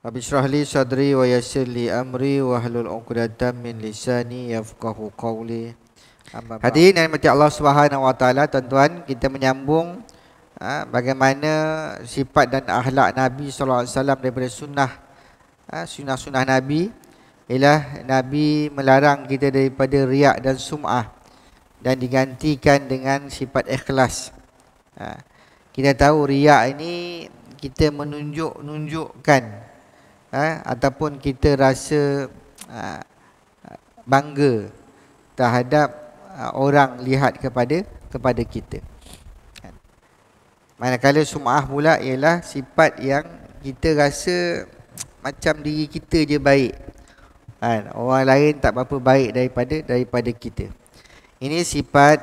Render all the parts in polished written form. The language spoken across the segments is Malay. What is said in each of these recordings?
Rabbi shrah li sadri wa yassir li amri wa hlul 'uqdatam min lisani yafqahu qawli. Hadirin yang dirahmati Allah Subhanahu wa taala, tuan-tuan, kita menyambung bagaimana sifat dan akhlak Nabi sallallahu alaihi wasallam daripada sunnah Nabi ialah Nabi melarang kita daripada riak dan sum'ah dan digantikan dengan sifat ikhlas. Kita tahu riak ini kita menunjukkan ataupun kita rasa bangga terhadap orang lihat kepada kita. Manakala sum'ah pula ialah sifat yang kita rasa macam diri kita je baik, orang lain tak berapa baik daripada kita. Ini sifat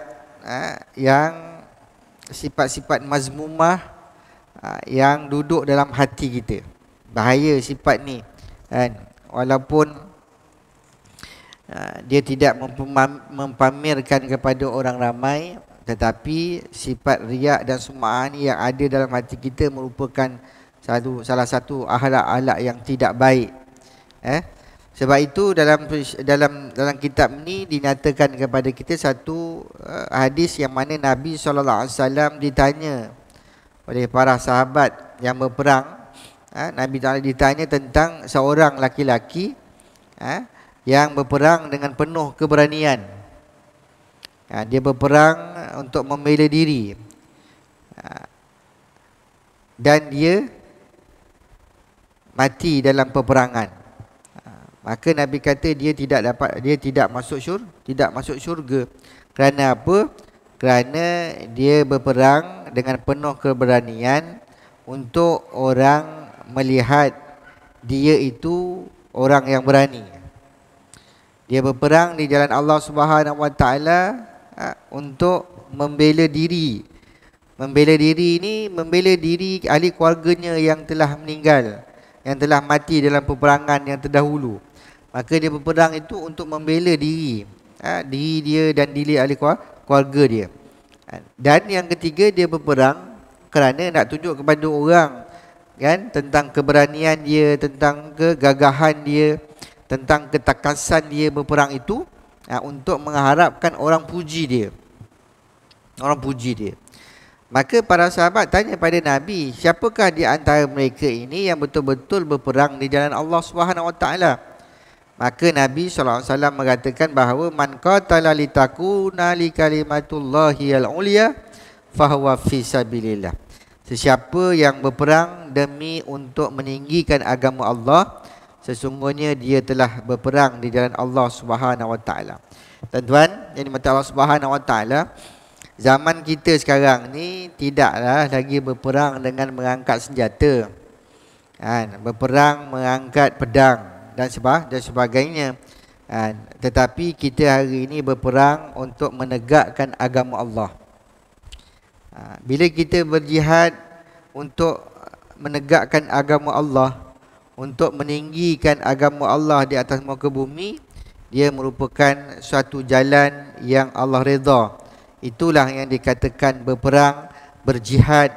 yang sifat-sifat mazmumah yang duduk dalam hati kita. Bahaya sifat ni, walaupun dia tidak mempamerkan kepada orang ramai, tetapi sifat riak dan sum'ah ni yang ada dalam hati kita merupakan salah satu akhlak-akhlak yang tidak baik. Sebab itu dalam kitab ni dinyatakan kepada kita satu hadis yang mana Nabi SAW ditanya oleh para sahabat yang berperang. Nabi Ta'ala ditanya tentang seorang laki-laki yang berperang dengan penuh keberanian. Dia berperang untuk membela diri, dan dia mati dalam peperangan. Maka Nabi kata dia tidak masuk syurga. Kerana apa? Kerana dia berperang dengan penuh keberanian untuk orang melihat dia itu orang yang berani. Dia berperang di jalan Allah Subhanahu wa taala untuk membela diri. Membela diri ini membela diri ahli keluarganya yang telah meninggal, yang telah mati dalam peperangan yang terdahulu. Maka dia berperang itu untuk membela diri dia dan diri ahli keluarga dia. Dan yang ketiga, dia berperang kerana nak tunjuk kepada orang tentang keberanian dia, tentang kegagahan dia, tentang ketakasan dia berperang itu, untuk mengharapkan orang puji dia. Maka para sahabat tanya pada Nabi, siapakah di antara mereka ini yang betul-betul berperang di jalan Allah Subhanahu wa taala? Maka Nabi SAW mengatakan bahawa man qatala litakuna li kalimatullahi al-ulya fahuwa fi sabilillah. Sesiapa yang berperang demi untuk meninggikan agama Allah, sesungguhnya dia telah berperang di jalan Allah Subhanahu wa taala. Tuan-tuan yang dimati Allah Subhanahu wa taala, zaman kita sekarang ni tidaklah lagi berperang dengan mengangkat senjata, berperang mengangkat pedang dan sebagainya. Tetapi kita hari ini berperang untuk menegakkan agama Allah. Bila kita berjihad untuk menegakkan agama Allah, untuk meninggikan agama Allah di atas muka bumi, dia merupakan suatu jalan yang Allah redha. Itulah yang dikatakan berperang, berjihad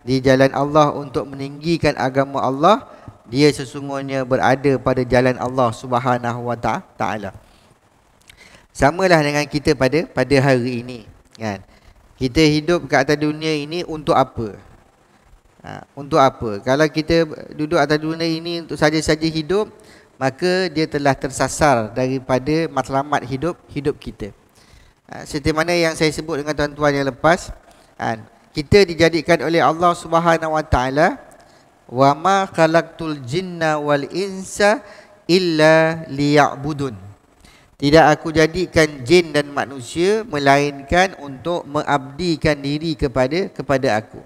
di jalan Allah untuk meninggikan agama Allah. Dia sesungguhnya berada pada jalan Allah Subhanahu wa taala. Samalah dengan kita pada hari ini, Kita hidup kat atas dunia ini untuk apa? Untuk apa? Kalau kita duduk atas dunia ini untuk saja-saja hidup, maka dia telah tersasar daripada matlamat hidup kita. Seperti mana yang saya sebut dengan tuan-tuan yang lepas, kita dijadikan oleh Allah Subhanahu wa taala, wa ma khalaqtul jinna wal insa illa liya'budun. Tidak aku jadikan jin dan manusia melainkan untuk mengabdikan diri kepada aku.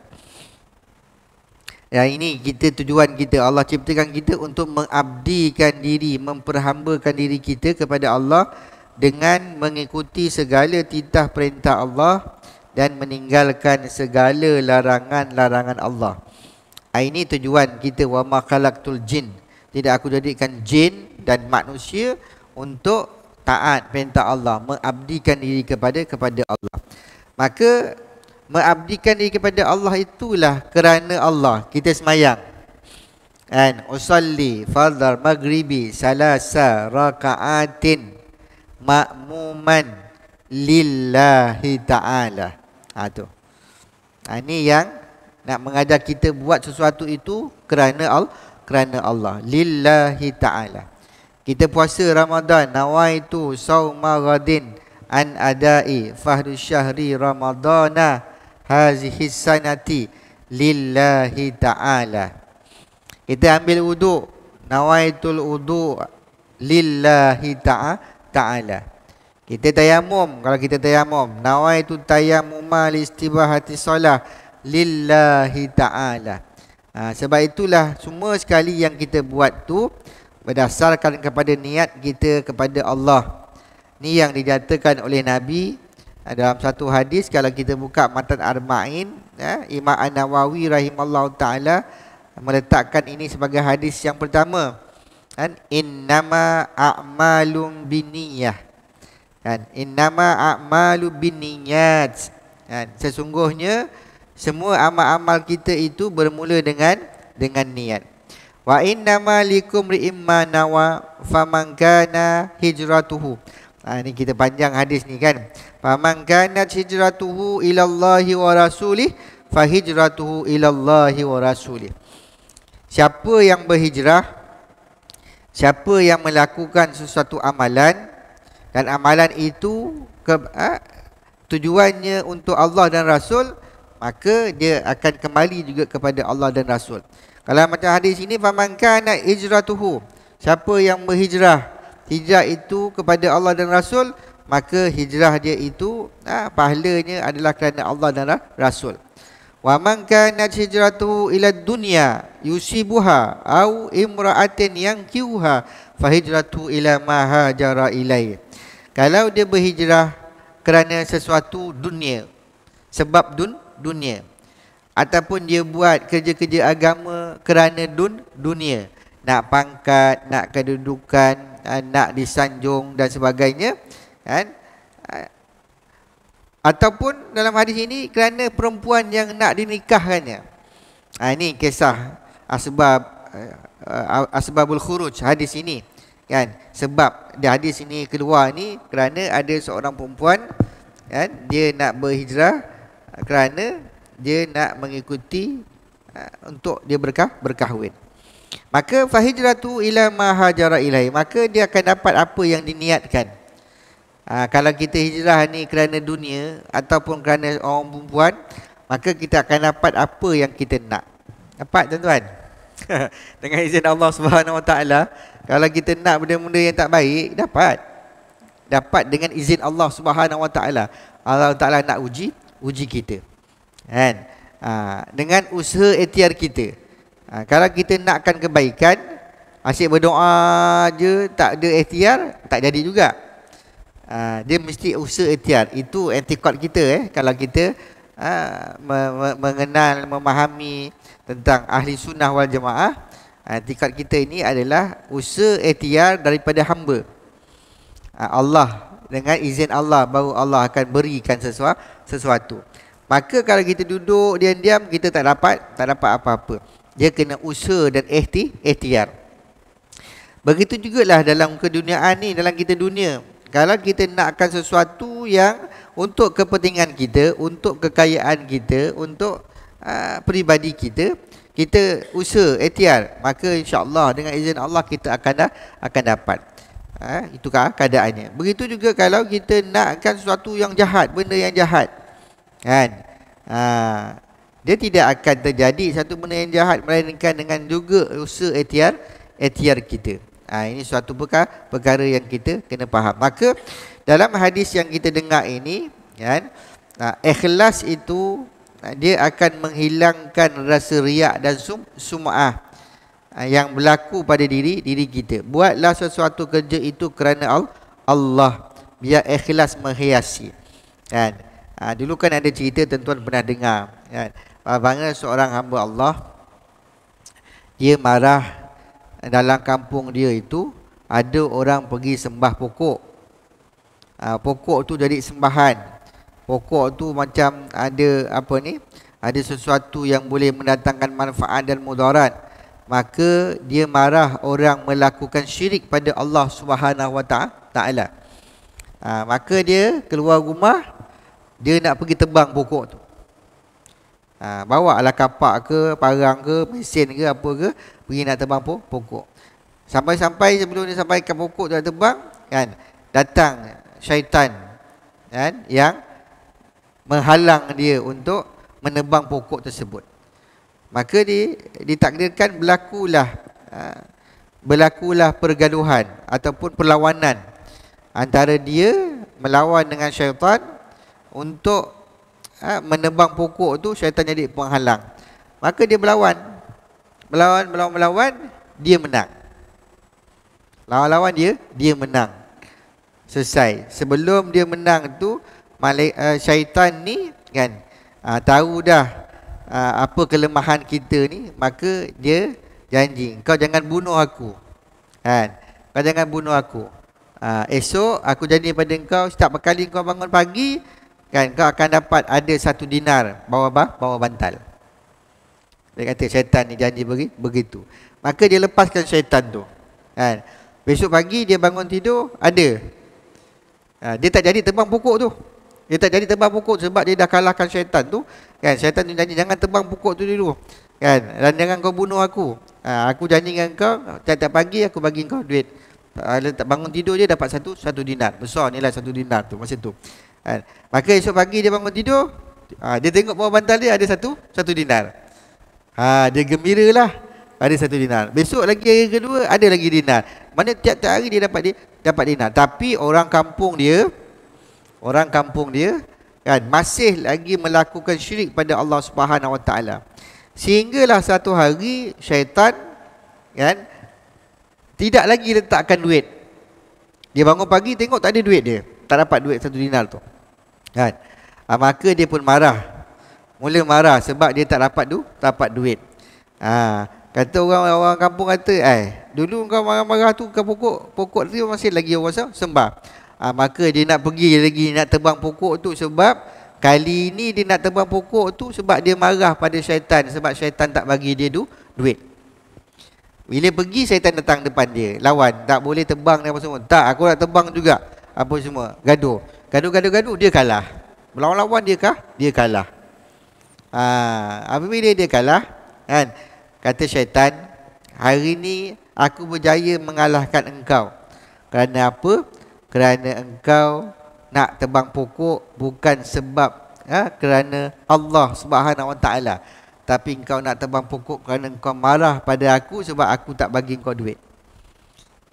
Ini tujuan kita. Allah ciptakan kita untuk mengabdikan diri, memperhambakan diri kita kepada Allah dengan mengikuti segala titah perintah Allah dan meninggalkan segala larangan-larangan Allah. Ini tujuan kita, wa ma khalaqtul jin. Tidak aku jadikan jin dan manusia untuk taat perintah Allah, mengabdikan diri kepada Allah. Maka mengabdikan diri kepada Allah itulah kerana Allah kita semayang. Kan, usalli fardhal maghribi salasa raka'atin ma'muman lillahi ta'ala. Tu. Ini yang nak mengajar kita buat sesuatu itu kerana Allah. Lillahi ta'ala. Kita puasa Ramadan, nawaitu sauma ghadin an adai fahdu syahri ramadana hazihi sanati lillahi ta'ala. Kita ambil wuduk, nawaitul wuduk lillahi ta'ala. Kita tayamum, kalau kita tayamum, nawaitu tayammuma listibahati solah lillahi ta'ala. Sebab itulah semua sekali yang kita buat tu berdasarkan kepada niat kita kepada Allah. Ni yang dinyatakan oleh Nabi dalam satu hadis. Kalau kita buka Matan Arba'in, Imam An-Nawawi rahimallahu ta'ala meletakkan ini sebagai hadis yang pertama. Kan, innama a'malum binniyah. Kan, innama a'malu binniyat. Kan, sesungguhnya semua amal-amal kita itu bermula dengan niat. Wa innama likum ri'imma nawa faman kana hijratuhu. Ini kita panjang hadis ni kan. Faman kanat hijratuhu ilallahi wa rasulih fa hijratuhu ilallahi wa rasulih. Siapa yang berhijrah, siapa yang melakukan sesuatu amalan dan amalan itu tujuannya untuk Allah dan Rasul, maka dia akan kembali juga kepada Allah dan Rasul. Kalau macam hadis ini, faman kana hijratuhu, siapa yang berhijrah, hijrah itu kepada Allah dan Rasul, maka hijrah dia itu pahalanya adalah kerana Allah dan Rasul. Wa man kanat hijratuhu ila dunya yusibuha au imra'atin yankihuha fa hijratuhu ila ma hajara ilai. Kalau dia berhijrah kerana sesuatu dunia, sebab dunia, ataupun dia buat kerja-kerja agama kerana dunia, nak pangkat, nak kedudukan, nak disanjung dan sebagainya, kan? Ataupun dalam hadis ini kerana perempuan yang nak dinikahkannya. Ini kisah asbabul khuruj hadis ini, kan? Sebab di hadis ini keluar ni kerana ada seorang perempuan, kan, dia nak berhijrah kerana dia nak mengikuti untuk dia berkahwin. Maka fahijratu ila ma hajara ilai, maka dia akan dapat apa yang diniatkan. Kalau kita hijrah ni kerana dunia ataupun kerana orang perempuan, maka kita akan dapat apa yang kita nak. Dapat tuan-tuan? Dengan izin Allah Subhanahu Wa Taala, kalau kita nak benda-benda yang tak baik, dapat dengan izin Allah Subhanahu Wa Taala. Allah Taala nak uji kita, kan? Dengan usaha ikhtiar kita. Kalau kita nakkan kebaikan, asyik berdoa je, tak ada ikhtiar, tak jadi juga. Dia mesti usaha ikhtiar. Itu etikad kita, kalau kita mengenal, memahami tentang ahli sunnah wal jamaah. Etikad kita ini adalah usaha ikhtiar daripada hamba. Allah, dengan izin Allah, baru Allah akan berikan sesuatu. Maka kalau kita duduk diam-diam, kita tak dapat apa-apa. Dia kena usaha dan ikhtiar. Begitu jugalah dalam keduniaan ni, dalam kita dunia. Kalau kita nakkan sesuatu yang untuk kepentingan kita, untuk kekayaan kita, untuk peribadi kita, kita usaha ikhtiar, maka insya-Allah dengan izin Allah kita akan dapat. Itu keadaannya. Begitu juga kalau kita nakkan sesuatu yang jahat, benda yang jahat, kan? Dia tidak akan terjadi satu benda yang jahat melainkan dengan juga usaha ikhtiar kita. Ini suatu perkara yang kita kena faham. Maka dalam hadis yang kita dengar ini, kan, ikhlas itu dia akan menghilangkan rasa riak dan sum'ah yang berlaku pada diri kita. Buatlah sesuatu kerja itu kerana Allah, biar ikhlas menghiasi, kan? Dulu kan ada cerita, tuan-tuan pernah dengar, kan? Bagaimana seorang hamba Allah, dia marah. Dalam kampung dia itu ada orang pergi sembah pokok. Pokok tu jadi sembahan. Pokok tu macam ada ada sesuatu yang boleh mendatangkan manfaat dan mudarat. maka dia marah orang melakukan syirik pada Allah Subhanahu Wa Taala. Maka dia keluar rumah, dia nak pergi tebang pokok tu. Bawa lah kapak ke, parang ke, mesin ke, apa ke, pergi nak tebang pokok. Sampai-sampai sebelum dia sampai ke pokok tu nak tebang, kan, datang syaitan, kan, yang menghalang dia untuk menebang pokok tersebut. Maka ditakdirkan berlakulah pergaduhan ataupun perlawanan antara dia melawan dengan syaitan untuk menebang pokok tu. Syaitan jadi penghalang. Maka dia melawan, dia menang. Lawan-lawan dia menang. Selesai. Sebelum dia menang tu, syaitan ni, kan, tahu dah apa kelemahan kita ni, maka dia janji, kau jangan bunuh aku, kan, kau jangan bunuh aku. Esok aku janji pada kau, setiap kali kau bangun pagi, kan, kau akan dapat ada 1 dinar bawa bantal. Dia kata syaitan ni janji begitu. Maka dia lepaskan syaitan tu, kan. Besok pagi dia bangun tidur, ada. Dia tak jadi tebang pokok tu. Dia tak jadi tebang pokok sebab dia dah kalahkan syaitan tu, kan. Syaitan tu janji jangan tebang pokok tu dulu, kan, dan jangan kau bunuh aku. Aku janji dengan kau, tiap-tiap pagi aku bagi kau duit. Tak bangun tidur je dapat satu dinar. Besar nilai 1 dinar tu masa tu, kan. Maka esok pagi dia bangun tidur, dia tengok bawah bantal dia ada satu dinar. Dia gembiralah, ada 1 dinar. Besok lagi hari kedua ada lagi dinar. Mana tiap-tiap hari dia dapat dinar. Tapi orang kampung dia, kan, masih lagi melakukan syirik pada Allah Subhanahu Wa Taala. Sehinggalah satu hari syaitan, kan, tidak lagi letakkan duit. Dia bangun pagi tengok tak ada duit dia. Tak dapat duit 1 dinar tu, kan. Maka dia pun mula marah sebab dia tak dapat duit. Kata orang kampung kata, dulu kau marah-marah tu ke pokok tu masih lagi orang sembah. Maka dia nak pergi lagi nak tebang pokok tu, sebab kali ini dia nak tebang pokok tu sebab dia marah pada syaitan, sebab syaitan tak bagi dia duit. Bila pergi, syaitan datang depan dia, lawan, tak boleh tebang dan apa semua. Tak, aku nak tebang juga, apa semua, gaduh, dia kalah. Melawan-lawan dia kalah. Apabila dia kalah, kan, kata syaitan, hari ni aku berjaya mengalahkan engkau. Kerana apa? Kerana engkau nak tebang pokok bukan sebab kerana Allah Subhanahu Wa Taala, tapi engkau nak tebang pokok kerana engkau marah pada aku sebab aku tak bagi engkau duit.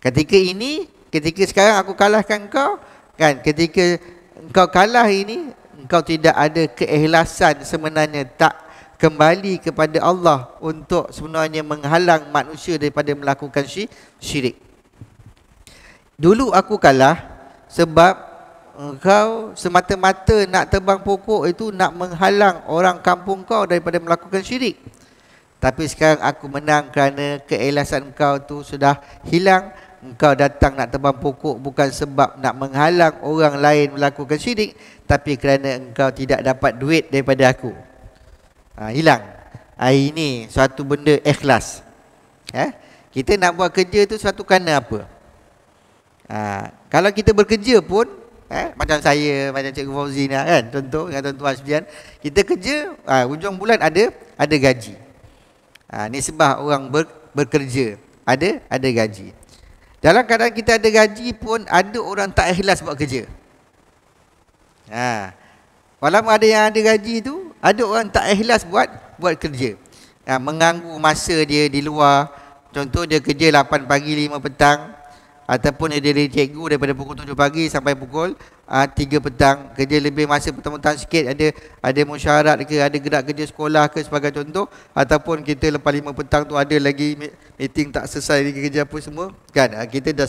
Ketika sekarang aku kalahkan engkau, kan, ketika engkau kalah ini, engkau tidak ada keikhlasan sebenarnya, tak kembali kepada Allah untuk sebenarnya menghalang manusia daripada melakukan syirik. Dulu aku kalah sebab engkau semata-mata nak tebang pokok itu nak menghalang orang kampung kau daripada melakukan syirik. Tapi sekarang aku menang kerana keikhlasan engkau tu sudah hilang. Engkau datang nak tebang pokok bukan sebab nak menghalang orang lain melakukan syirik, tapi kerana engkau tidak dapat duit daripada aku. Hilang. Ini suatu benda ikhlas. Kita nak buat kerja tu suatu kerana apa? Kalau kita bekerja pun, macam saya, macam Cikgu Fauzi ni, kan, contoh dengan tuan-tuan sekalian, kita kerja, hujung bulan ada gaji. Ni sebab orang bekerja, ada gaji. Dalam keadaan kita ada gaji pun, ada orang tak ikhlas buat kerja. Walaupun ada yang ada gaji tu, ada orang tak ikhlas buat kerja. Mengganggu masa dia di luar. Contoh dia kerja 8 pagi 5 petang, ataupun dia jadi cikgu daripada pukul 7 pagi sampai pukul 3 petang, kerja lebih masa petang-petang sikit, ada mesyuarat ke, ada gerak kerja sekolah ke sebagai contoh, ataupun kita lepas 5 petang tu ada lagi meeting tak selesai lagi kerja apa semua, kan, kita dah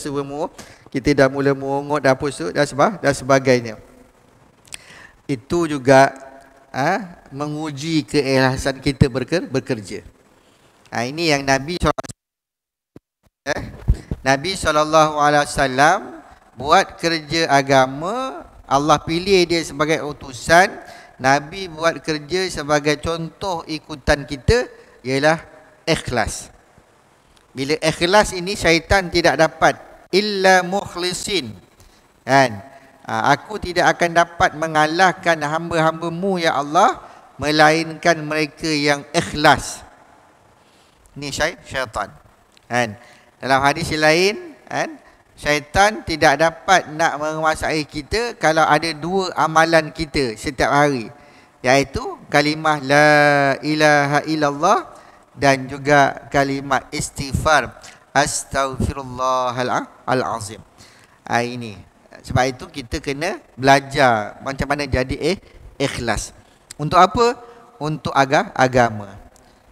kita dah mula merungut dah apa dan sebagainya. Itu juga menguji keikhlasan kita bekerja. Ini yang Nabi SAW buat kerja agama. Allah pilih dia sebagai utusan. Nabi buat kerja sebagai contoh ikutan kita, ialah ikhlas. Bila ikhlas ini syaitan tidak dapat. Illa mukhlisin. Kan? Aku tidak akan dapat mengalahkan hamba-hambamu ya Allah, melainkan mereka yang ikhlas. Ini syaitan. Kan? Dalam hadis lain, kan? Syaitan tidak dapat nak menguasai kita kalau ada dua amalan kita setiap hari, iaitu kalimah la ilaha illallah dan juga kalimah istighfar astaghfirullahal azim. Ini sebab itu kita kena belajar macam mana jadi ikhlas. Untuk apa? Untuk agama.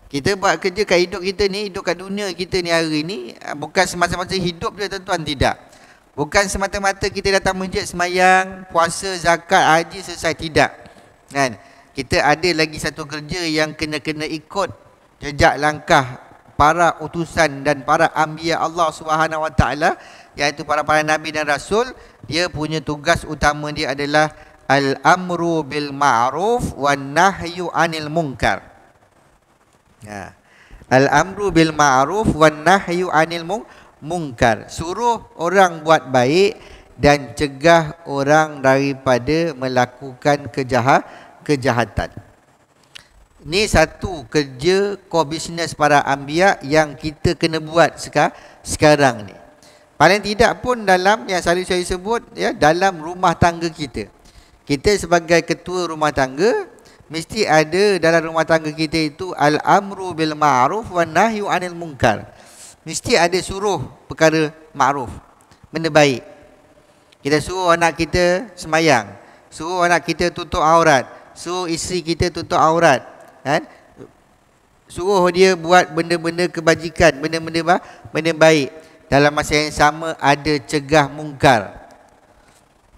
Kita buat kerja kat hidup kita ni, hidup kat dunia kita ni hari ni, bukan semata-mata hidup je tuan-tuan, tidak. Bukan semata-mata kita datang masjid semayang, puasa, zakat, haji, selesai, tidak. Kan? Kita ada lagi satu kerja yang kena ikut jejak langkah para utusan dan para anbiya Allah Subhanahu Wa Taala, iaitu para nabi dan rasul. Dia punya tugas utama dia adalah al-amru bil ma'ruf wan nahyu 'anil munkar. Al-amru bil ma'ruf wan nahyu 'anil munkar. Suruh orang buat baik dan cegah orang daripada melakukan kejahatan. Ini satu kerja core business para anbiya yang kita kena buat sekarang ni. Paling tidak pun dalam yang selalu saya sebut, ya, dalam rumah tangga kita. Kita sebagai ketua rumah tangga, mesti ada dalam rumah tangga kita itu al-amru bil ma'ruf wan nahyu 'anil munkar. Mesti ada suruh perkara ma'ruf, benda baik. Kita suruh anak kita semayang, suruh anak kita tutup aurat, suruh isteri kita tutup aurat, kan? Suruh dia buat benda-benda kebajikan, benda-benda baik. Dalam masa yang sama ada cegah mungkar,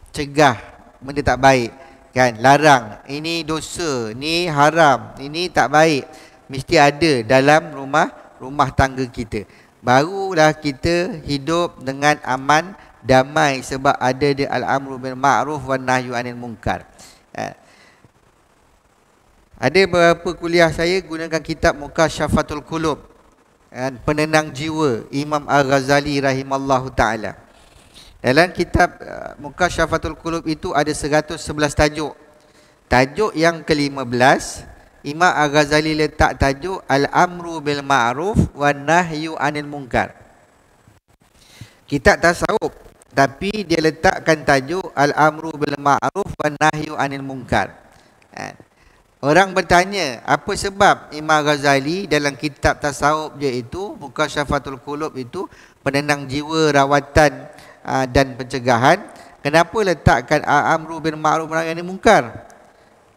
cegah benda tak baik. Kan, larang, ini dosa, ini haram, ini tak baik. Mesti ada dalam rumah tangga kita. Barulah kita hidup dengan aman, damai, sebab ada di al-amru bil ma'ruf wan nahyu 'anil munkar. Ada beberapa kuliah saya gunakan kitab Mukasyafatul Qulub, penenang jiwa, Imam Al-Ghazali rahimallahu ta'ala. Dalam kitab Mukasyafatul Qulub itu ada 111 tajuk. Tajuk yang ke-15, Imam Al-Ghazali letak tajuk Al-Amru bil Ma'ruf wan Nahyu 'anil Munkar. Kitab tasawuf, tapi dia letakkan tajuk Al-Amru bil Ma'ruf wan Nahyu 'anil Munkar. Orang bertanya, apa sebab Imam Ghazali dalam kitab tasawuf dia itu, Mukasyafatul Qulub itu, penenang jiwa, rawatan dan pencegahan, kenapa letakkan al-amru bil ma'ruf wan nahyi 'anil munkar?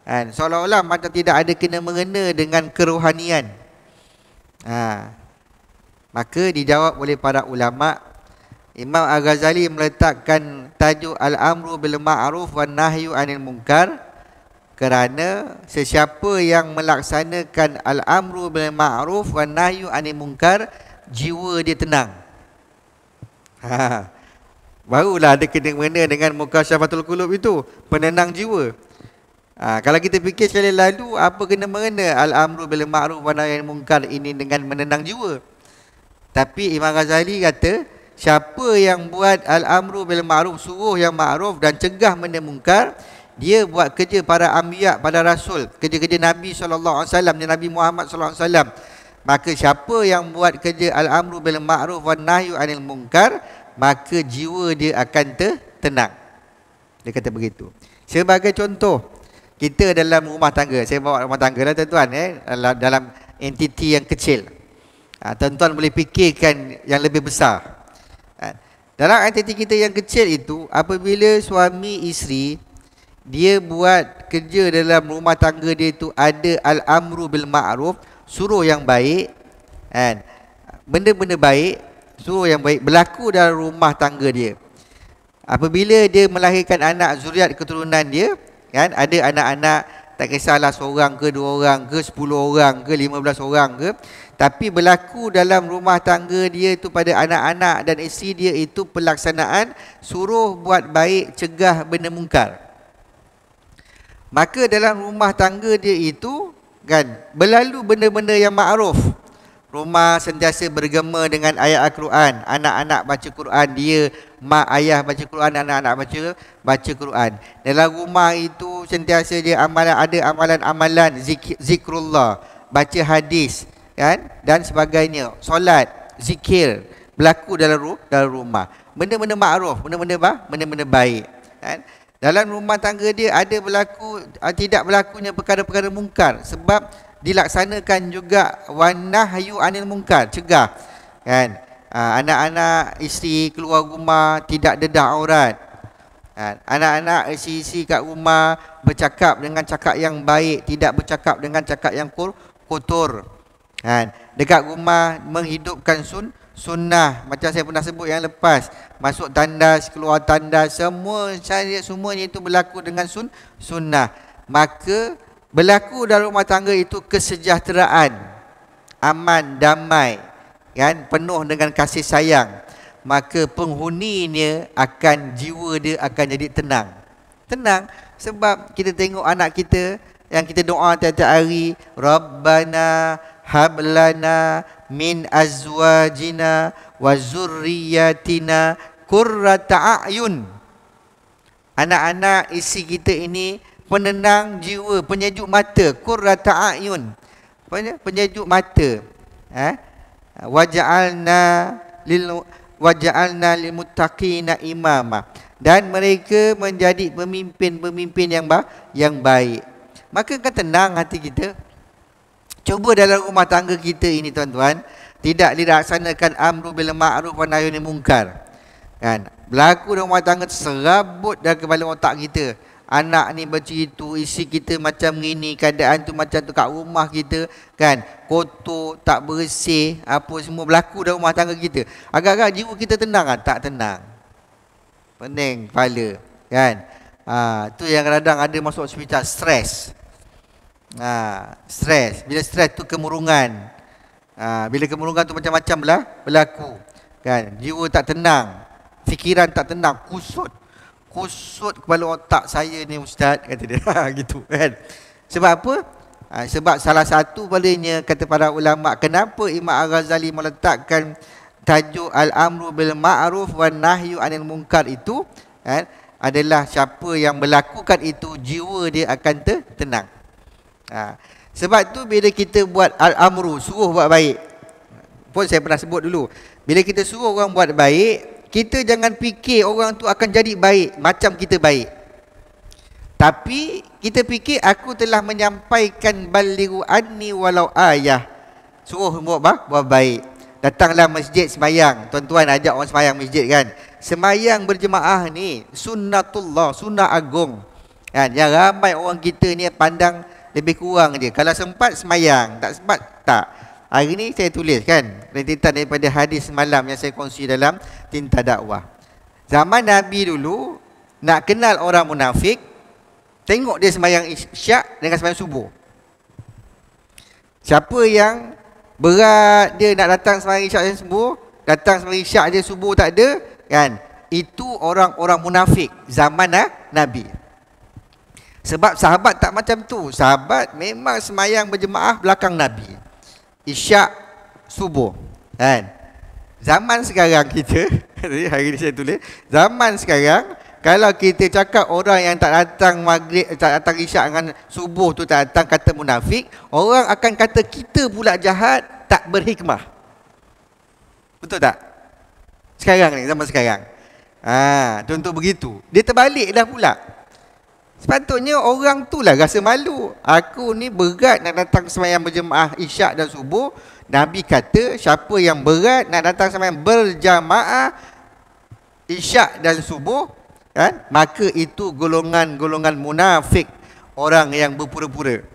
Seolah-olah macam tidak ada kena-mengena dengan kerohanian. Maka dijawab oleh para ulama, Imam Al-Ghazali meletakkan tajuk al-amru bil ma'ruf wan nahyi 'anil munkar kerana sesiapa yang melaksanakan al-amru bil ma'ruf wan nahyi 'anil munkar, jiwa dia tenang. Barulah ada kena-mengena dengan Mukasyafatul Qulub itu, penenang jiwa. Kalau kita fikir sekali lalu, apa kena-mengena al-amru bil ma'ruf wan nahyi 'anil munkar ini dengan menenang jiwa? Tapi Imam Ghazali kata, siapa yang buat al-amru bil ma'ruf, suruh yang ma'ruf dan cegah benda munkar, dia buat kerja para anbiya, para rasul, kerja-kerja Nabi SAW dan Nabi Muhammad SAW. Maka siapa yang buat kerja al-amru bil ma'ruf wan nahyi 'anil munkar, maka jiwa dia akan tenang. Dia kata begitu. Sebagai contoh, kita dalam rumah tangga, saya bawa rumah tangga lah tuan-tuan, dalam entiti yang kecil. Tuan-tuan boleh fikirkan yang lebih besar. Dalam entiti kita yang kecil itu, apabila suami isteri dia buat kerja dalam rumah tangga dia itu ada al-amru bil ma'ruf, suruh yang baik, benda-benda baik, suruh yang baik berlaku dalam rumah tangga dia. Apabila dia melahirkan anak, zuriat keturunan dia, kan, ada anak-anak, tak kisahlah seorang ke, dua orang ke, 10 orang ke, 15 orang ke, tapi berlaku dalam rumah tangga dia itu pada anak-anak dan isteri dia itu pelaksanaan suruh buat baik, cegah benda mungkar. Maka dalam rumah tangga dia itu, kan, berlalu benda-benda yang ma'ruf, Rumah sentiasa bergema dengan ayat Al-Quran. Anak-anak baca Quran, dia mak ayah baca Quran, anak-anak baca Quran. Dalam rumah itu sentiasa dia ada amalan-amalan zikrullah, baca hadis, kan, dan sebagainya. Solat, zikir berlaku dalam rumah. Benda-benda makruf, benda-benda baik, kan. Dalam rumah tangga dia ada tidak berlakunya perkara-perkara mungkar, sebab dilaksanakan juga wanahyu anil munkar, cegah, kan. Anak-anak isteri keluar rumah tidak dedah aurat, kan. Anak-anak isteri kat rumah bercakap dengan cakap yang baik, tidak bercakap dengan cakap yang kotor, kan. Dekat rumah menghidupkan sunnah, macam saya pernah sebut yang lepas, masuk tandas, keluar tandas, semuanya itu berlaku dengan sunnah. Maka berlaku dalam rumah tangga itu kesejahteraan, aman, damai, kan, penuh dengan kasih sayang. Maka penghuninya jiwa dia akan jadi tenang. Tenang sebab kita tengok anak kita yang kita doa tiap-tiap hari, Rabbana hablana min azwajina wa zurriyatina qurrata a'yun. Anak-anak isi kita ini penenang jiwa, penyejuk mata, qurrata a'yun, penyejuk mata. Waja'alna lil muttaqina imama, dan mereka menjadi pemimpin yang baik. Maka kan tenang hati kita. Cuba dalam rumah tangga kita ini, tuan-tuan, tidak dilaksanakan amru bil ma'ruf wa nahyu anil munkar, kan. Berlaku dalam rumah tangga serabut dalam kepala otak kita. Anak ni bercerita, isi kita macam ni, keadaan tu macam tu kat rumah kita, kan, kotor, tak bersih, apa semua berlaku dalam rumah tangga kita. Agak-agak jiwa kita tenang kan? Tak tenang, pening kepala, kan. Tu yang kadang ada masuk hospital, stres. Stres. Bila stres tu kemurungan. Bila kemurungan tu macam-macam berlaku, kan. Jiwa tak tenang, fikiran tak tenang, kusut kepala otak saya ni ustaz, kata dia. Gitu, kan. Sebab apa? Sebab salah satu palingnya, kata para ulama, kenapa Imam Al-Ghazali meletakkan tajuk Al-Amru bil Ma'ruf wan Nahyu anil Munkar itu, kan, adalah siapa yang melakukan itu jiwa dia akan tenang. Sebab tu bila kita buat Al-Amru, suruh buat baik, pun saya pernah sebut dulu, bila kita suruh orang buat baik, kita jangan fikir orang tu akan jadi baik macam kita baik. Tapi kita fikir aku telah menyampaikan balighu anni walau ayah. Suruh buat baik. Datanglah masjid sembahyang. Tuan-tuan ajak orang sembahyang masjid, kan. Sembahyang berjemaah ni sunnatullah, sunnah agung, kan. Yang ramai orang kita ni pandang lebih kurang je. Kalau sempat sembahyang, tak sempat tak. Hari ni saya tulis, kan, rentetan daripada hadis semalam yang saya kongsi dalam Tinta Dakwah. Zaman Nabi dulu, nak kenal orang munafik, tengok dia sembahyang isyak dengan sembahyang subuh. Siapa yang berat dia nak datang sembahyang isyak dan subuh, datang sembahyang isyak dia, subuh tak ada, kan, itu orang-orang munafik zaman Nabi. Sebab sahabat tak macam tu. Sahabat memang sembahyang berjemaah belakang Nabi, isyak, subuh, kan. Zaman sekarang kita, hari ni saya tulis, zaman sekarang kalau kita cakap orang yang tak datang maghrib, tak datang isyak dengan subuh tu tak datang, kata munafik, orang akan kata kita pula jahat, tak berhikmah. Betul tak? Sekarang ni, zaman sekarang. Contoh begitu. Dia terbalik dah pula. Sepatutnya orang tu lah rasa malu. Aku ni berat nak datang sembahyang berjemaah isyak dan subuh. Nabi kata siapa yang berat nak datang sembahyang berjamaah isyak dan subuh, kan, maka itu golongan-golongan munafik, orang yang berpura-pura.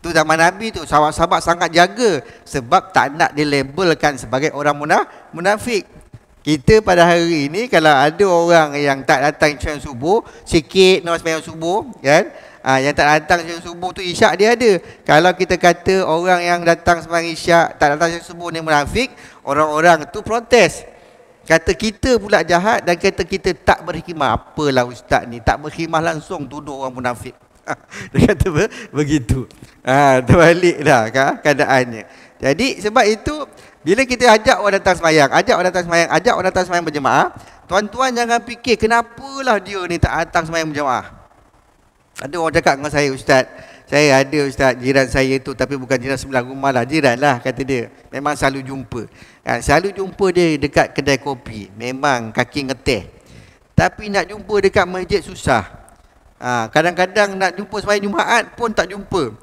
Tu zaman Nabi tu sahabat-sahabat sangat jaga sebab tak nak dilabelkan sebagai orang munafik. Kita pada hari ini kalau ada orang yang tak datang sembahyang subuh, sikit nak sembahyang subuh, kan, yang tak datang sembahyang subuh tu isyak dia ada. Kalau kita kata orang yang datang sembahyang isyak tak datang sembahyang subuh ni munafik, orang-orang tu protes. Kata kita pula jahat dan kata kita tak berhikmah. Apalah ustaz ni, tak berhikmah langsung tuduh orang munafik. Dia kata begitu. Terbaliklah keadaannya. Jadi sebab itu bila kita ajak orang datang sembahyang, ajak orang datang sembahyang berjemaah, tuan-tuan jangan fikir kenapalah dia ni tak datang sembahyang berjemaah. Ada orang cakap dengan saya, "Ustaz, saya ada Ustaz, jiran saya tu, tapi bukan jiran sebelah rumah lah, jiran lah," kata dia. Memang selalu jumpa. Selalu jumpa dia dekat kedai kopi. Memang kaki ngeteh. Tapi nak jumpa dekat masjid susah. Kadang-kadang nak jumpa sembahyang Jumaat pun tak jumpa.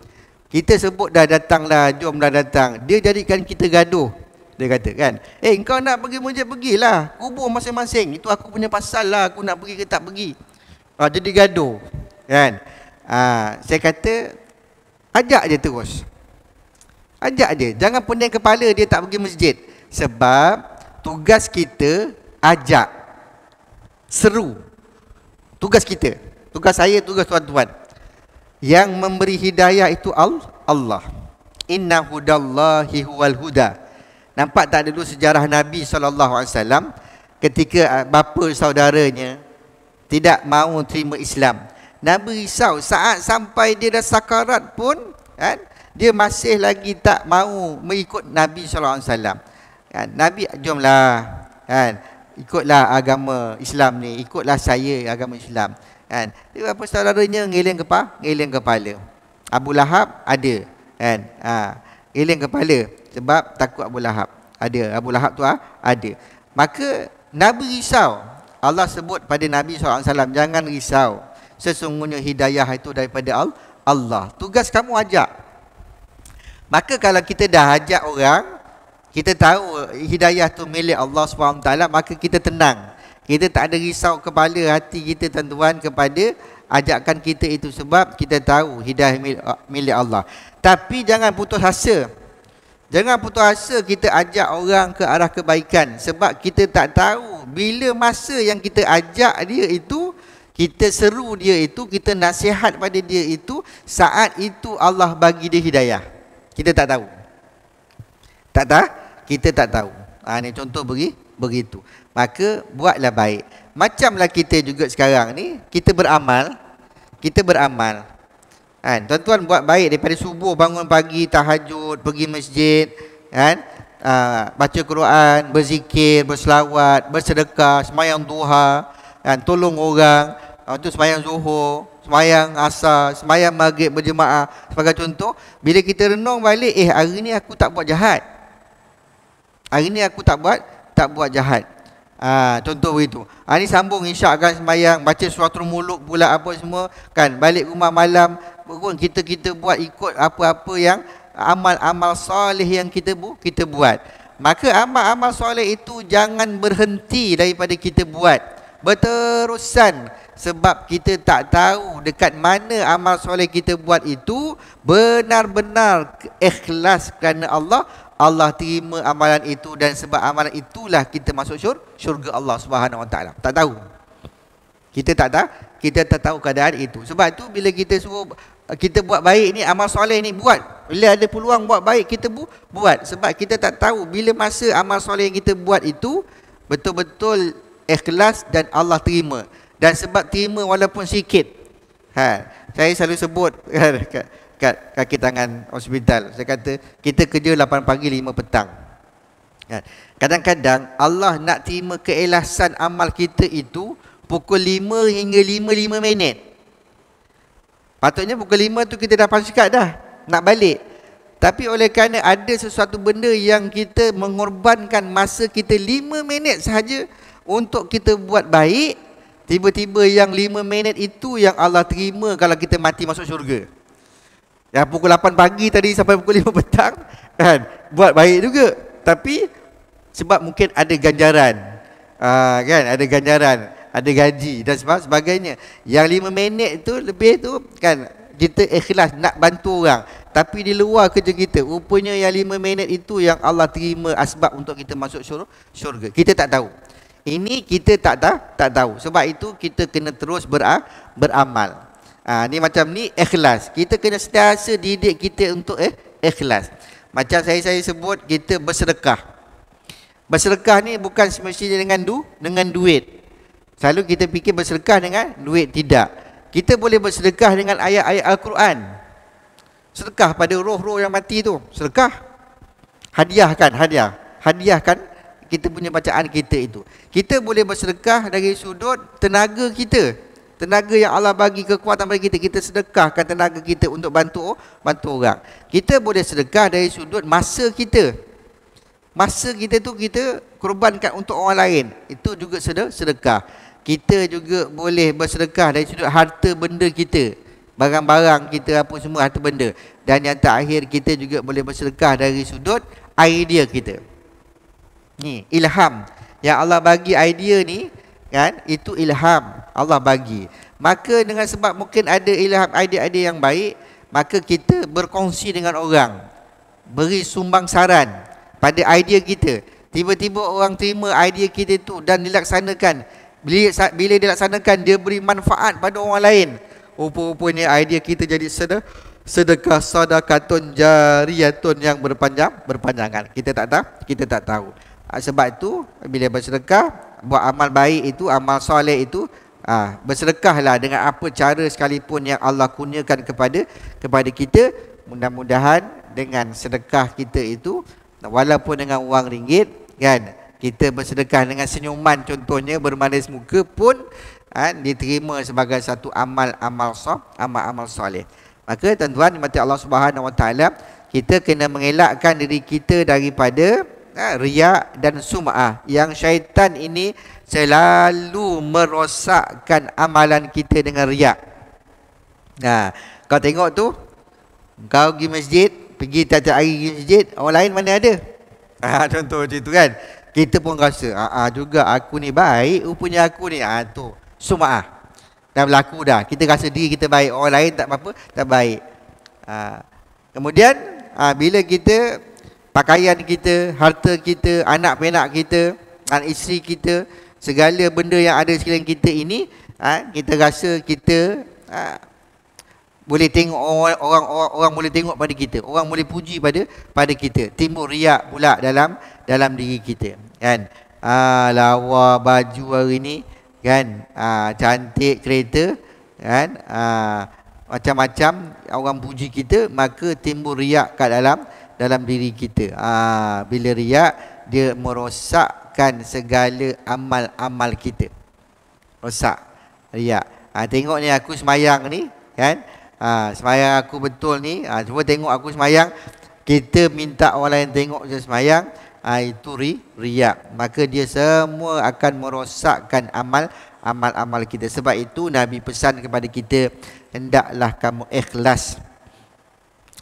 Kita sebut dah datanglah, jom dah datang. Dia jadikan kita gaduh. Dia kata kan, kau nak pergi masjid, pergilah. Kubur masing-masing. Itu aku punya pasal lah, aku nak pergi ke tak pergi. Jadi gaduh. Kan? Saya kata, ajak je terus. Ajak je. Jangan pening kepala dia tak pergi masjid. Sebab tugas kita ajak. Seru. Tugas kita. Tugas saya, tugas tuan-tuan. Yang memberi hidayah itu Allah. Inna hudallahi huwal huda. Nampak tak dulu sejarah Nabi SAW ketika bapa saudaranya tidak mahu terima Islam. Nabi risau saat sampai dia dah sakarat pun kan, dia masih lagi tak mahu mengikut Nabi SAW. Kan, Nabi, jomlah kan, ikutlah agama Islam ni, ikutlah saya agama Islam. Kan, dia apa saudaranya ngeling kepala. Abu Lahab ada kan, ngeling kepala sebab takut Abu Lahab. Abu Lahab tu ada. Maka Nabi risau. Allah sebut pada Nabi SAW, jangan risau. Sesungguhnya hidayah itu daripada Allah. Tugas kamu ajak. Maka kalau kita dah ajak orang, kita tahu hidayah tu milik Allah SWT, maka kita tenang. Kita tak ada risau kepala hati kita tuan-tuan kepada ajakan kita itu, sebab kita tahu hidayah milik Allah. Tapi jangan putus asa. Jangan putus asa kita ajak orang ke arah kebaikan, sebab kita tak tahu bila masa yang kita ajak dia itu, kita seru dia itu, kita nasihat pada dia itu, saat itu Allah bagi dia hidayah. Kita tak tahu. Kita tak tahu. Ni contoh begitu. Maka buatlah baik. Macamlah kita juga sekarang ni, kita beramal. Kan, tuan-tuan buat baik daripada subuh bangun pagi, tahajud, pergi masjid, kan? Baca Quran, berzikir, berselawat, bersedekah, sembahyang duha, kan? Tolong orang, tu sembahyang zuhur, sembahyang asar, sembahyang maghrib berjemaah sebagai contoh. Bila kita renung balik, hari ni aku tak buat jahat. Hari ni aku tak buat jahat. Contoh begitu. Ni sambung isyak kan, sembahyang, baca suratul muluk pula apa semua, kan? Balik rumah malam pun kita buat ikut apa-apa yang amal-amal soleh yang kita buat. Maka amal-amal soleh itu jangan berhenti daripada kita buat, berterusan. Sebab kita tak tahu dekat mana amal soleh kita buat itu benar-benar ikhlas kerana Allah terima amalan itu, dan sebab amalan itulah kita masuk syurga Allah Subhanahu Wa Taala. Tak tahu. Kita tak tahu keadaan itu. Sebab itu bila kita suruh kita buat baik ni, amal soleh ni buat. Bila ada peluang buat baik, kita buat. Sebab kita tak tahu bila masa amal soleh yang kita buat itu betul-betul ikhlas dan Allah terima. Dan sebab terima walaupun sikit. Saya selalu sebut kat kaki tangan hospital, saya kata kita kerja 8 pagi 5 petang. Kadang-kadang Allah nak terima keikhlasan amal kita itu pukul 5 hingga 5 minit. Patutnya pukul 5 tu kita dah pasikat dah nak balik. Tapi oleh kerana ada sesuatu benda yang kita mengorbankan masa kita 5 minit sahaja untuk kita buat baik, tiba-tiba yang 5 minit itu yang Allah terima kalau kita mati masuk syurga. Yang pukul 8 pagi tadi sampai pukul 5 petang kan, buat baik juga, tapi sebab mungkin ada ganjaran, kan, ada ganjaran, ada gaji dan sebagainya. Yang 5 minit tu lebih tu kan, kita ikhlas nak bantu orang, tapi di luar kerja kita, rupanya yang 5 minit itu yang Allah terima asbab untuk kita masuk syurga. Kita tak tahu. Ini kita tak tahu. Sebab itu kita kena terus beramal. Ni macam ni ikhlas. Kita kena sentiasa didik kita untuk ikhlas. Macam saya sebut, kita bersedekah. Bersedekah ni bukan semestinya dengan duit. Selalu kita fikir bersedekah dengan duit, tidak. Kita boleh bersedekah dengan ayat-ayat Al-Quran. Sedekah pada roh-roh yang mati tu. Sedekah. Hadiahkan kita punya bacaan kita itu. Kita boleh bersedekah dari sudut tenaga kita. Tenaga yang Allah bagi kekuatan bagi kita. Kita sedekahkan tenaga kita untuk bantu orang. Kita boleh sedekah dari sudut masa kita. Masa kita tu kita korbankan untuk orang lain. Itu juga sedekah. Kita juga boleh bersedekah dari sudut harta benda kita. Barang-barang kita apa semua harta benda. Dan yang terakhir kita juga boleh bersedekah dari sudut idea kita. Ni ilham. Yang Allah bagi idea ni kan, itu ilham Allah bagi. Maka dengan sebab mungkin ada ilham idea-idea yang baik, maka kita berkongsi dengan orang. Beri sumbang saran pada idea kita. Tiba-tiba orang terima idea kita tu dan dilaksanakan. Bila dilaksanakan, dia beri manfaat pada orang lain. Rupa-rupanya idea kita jadi sedekah sadaqatun jariyatun yang berpanjangan. Kita tak tahu. Sebab itu bila bersedekah, buat amal baik itu, amal soleh itu, bersedekahlah dengan apa cara sekalipun yang Allah kurniakan kepada kita. Mudah-mudahan dengan sedekah kita itu, walaupun dengan wang ringgit kan, kita bersedekah dengan senyuman contohnya, bermanis muka pun diterima sebagai satu amal soleh. Maka tuan-tuan dimati Allah Subhanahu Wa Taala, kita kena mengelakkan diri kita daripada riak dan sum'ah. Yang syaitan ini selalu merosakkan amalan kita dengan riak. Kau tengok tu, kau pergi masjid, pergi tiap-tiap hari pergi masjid, orang lain mana ada? Contoh macam tu kan. Kita pun rasa juga aku ni baik, rupanya aku ni tu sum'ah. Dah berlaku dah. Kita rasa diri kita baik, orang lain tak apa-apa, tak baik. Kemudian bila kita, pakaian kita, harta kita, anak penak kita, anak isteri kita, segala benda yang ada sekeliling kita ini, kita rasa kita boleh tengok orang boleh tengok pada kita, orang boleh puji pada kita. Timbul riak pula dalam diri kita kan. Lawa baju hari ni kan, cantik kereta kan, macam-macam orang puji kita, maka timbul riak kat dalam diri kita. Bila riak, dia merosakkan segala amal-amal kita. Rosak riak. Tengok ni aku semayang ni kan, semayang aku betul ni, cuba tengok aku semayang. Kita minta orang lain tengok je semayang, itu riak. Maka dia semua akan merosakkan amal-amal kita. Sebab itu Nabi pesan kepada kita, hendaklah kamu ikhlas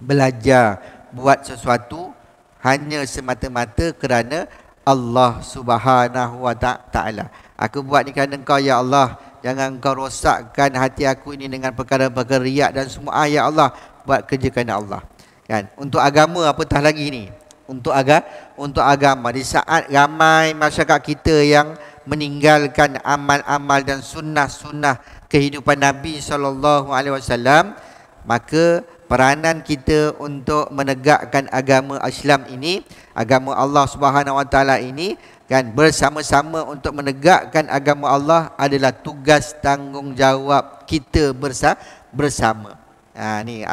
belajar buat sesuatu hanya semata-mata kerana Allah Subhanahu Wa Taala. Aku buat ni kerana Engkau ya Allah. Jangan Engkau rosakkan hati aku ini dengan perkara-perkara riak dan semua. Ya Allah, buat kerja kerana Allah. Kan? Untuk agama apatah lagi ni. Untuk agama. Di saat ramai masyarakat kita yang meninggalkan amal-amal dan sunnah-sunnah kehidupan Nabi SAW, maka peranan kita untuk menegakkan agama Islam ini, agama Allah Subhanahu Wa Taala ini kan, bersama-sama untuk menegakkan agama Allah adalah tugas tanggungjawab kita bersama. Ni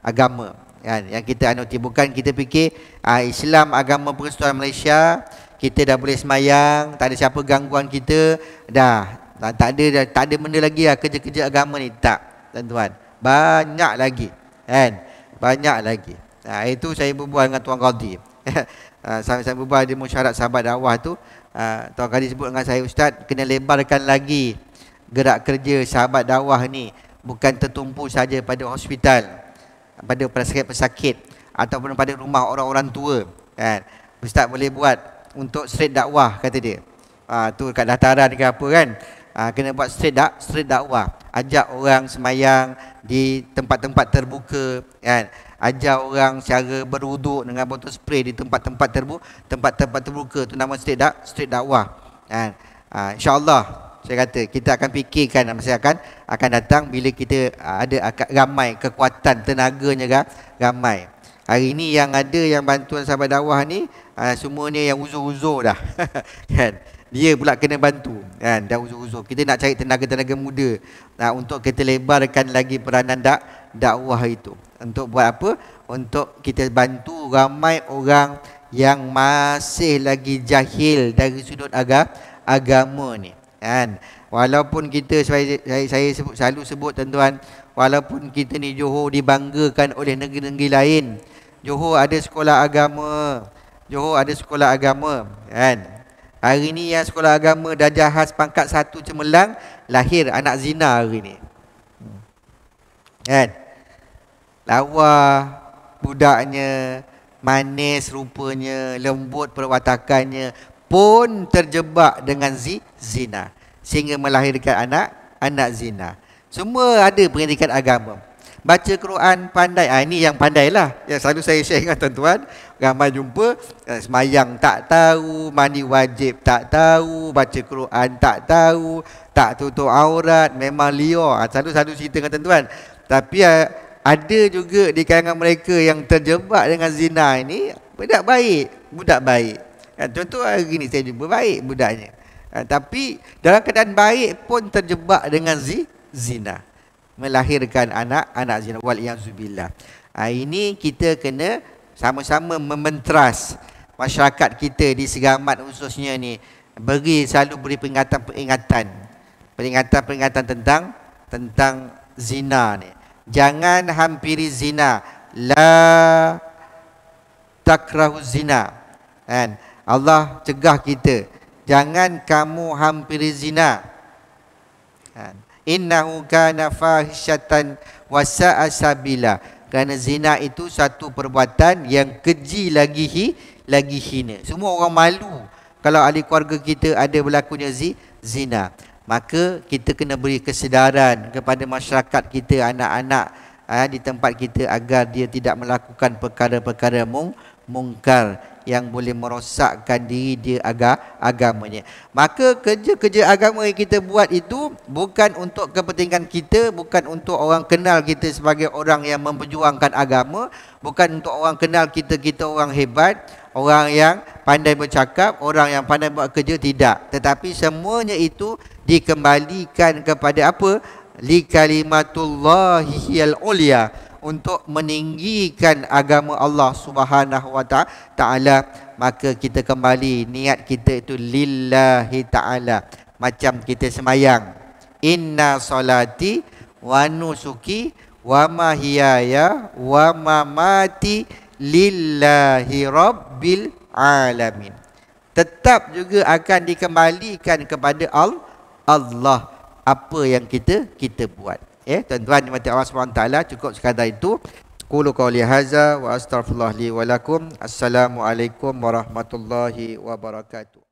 agama kan, yang kita anuti. Bukan kita fikir Islam agama Persekutuan Malaysia, kita dah boleh semayang, tak ada siapa gangguan kita, tak ada benda lagi kerja-kerja agama ni. Tak, tuan-tuan, banyak lagi kan, banyak lagi. Itu saya berbual dengan Tuan Qadhi. Saya berbual di Musyarat Sahabat Dakwah tu, Tuan Qadhi sebut dengan saya, Ustaz, kena lebarkan lagi gerak kerja Sahabat Dakwah ni, bukan tertumpu saja pada hospital, pada pesakit-pesakit ataupun pada rumah orang-orang tua kan. Ustaz boleh buat untuk street dakwah, kata dia. Tu kat dataran ke apa kan. Kena buat street dakwah. Ajak orang semayang di tempat-tempat terbuka kan. Ajak orang cara berwuduk dengan botol spray di tempat-tempat terbuka. Tu nama street dakwah kan. InsyaAllah saya kata kita akan fikirkan masa akan datang bila kita ada ramai kekuatan tenaganya ramai. Hari ni yang ada yang bantuan Sahabat Dakwah ni semuanya yang uzur-uzur dah kan. dia pula kena bantu kan. Dan usul-usul kita nak cari tenaga-tenaga muda untuk kita lebarkan lagi peranan dakwah itu. Untuk buat apa? Untuk kita bantu ramai orang yang masih lagi jahil dari sudut agama ni kan. Walaupun kita saya selalu sebut tuan-tuan, walaupun kita ni Johor dibanggakan oleh negeri-negeri lain, Johor ada sekolah agama, Johor ada sekolah agama kan. Hari ni yang sekolah agama Darjah Khas pangkat 1 cemerlang, lahir anak zina hari ni kan. Lawa budaknya, manis rupanya, lembut perwatakannya, pun terjebak dengan zina sehingga melahirkan anak zina. Semua ada pendidikan agama. Baca Quran pandai. Ini yang pandai lah. Yang selalu saya share dengan tuan-tuan. Ramai jumpa semayang tak tahu, mandi wajib tak tahu, baca Quran tak tahu, tak tutup aurat, memang liar. Selalu cerita dengan tuan-tuan. Tapi ada juga di kalangan mereka yang terjebak dengan zina ini budak baik. Contoh hari ni saya jumpa baik budaknya. Tapi dalam keadaan baik pun terjebak dengan zina, melahirkan anak zina, wal-iyadzubillah. Ini kita kena sama-sama mementras masyarakat kita di Segamat khususnya ni, selalu beri peringatan tentang zina ni. Jangan hampiri zina, la takrahu zina kan. Allah cegah kita, jangan kamu hampiri zina kan. Innahu kana fahisyatan wa sa'a sabila. Kerana zina itu satu perbuatan yang keji lagi hina. Semua orang malu kalau ahli keluarga kita ada berlakunya zina. Maka kita kena beri kesedaran kepada masyarakat kita, anak-anak di tempat kita, agar dia tidak melakukan perkara-perkara mungkar yang boleh merosakkan diri dia agamanya. Maka kerja-kerja agama yang kita buat itu bukan untuk kepentingan kita, bukan untuk orang kenal kita sebagai orang yang memperjuangkan agama, bukan untuk orang kenal kita orang hebat, orang yang pandai bercakap, orang yang pandai buat kerja, tidak. Tetapi semuanya itu dikembalikan kepada apa? Li kalimatullahi hiyal ulia, untuk meninggikan agama Allah Subhanahu wa taala. Maka kita kembali niat kita itu lillahi taala. Macam kita semayang, inna salati wa nusuki wa mahyaya wa mamati lillahi rabbil alamin. Tetap juga akan dikembalikan kepada Allah apa yang kita buat. Tuan-tuan dimati Allah SWT, cukup sekadar itu. Qulu qawli hadza wa astaghfirullah li wa lakum. Assalamualaikum warahmatullahi wabarakatuh.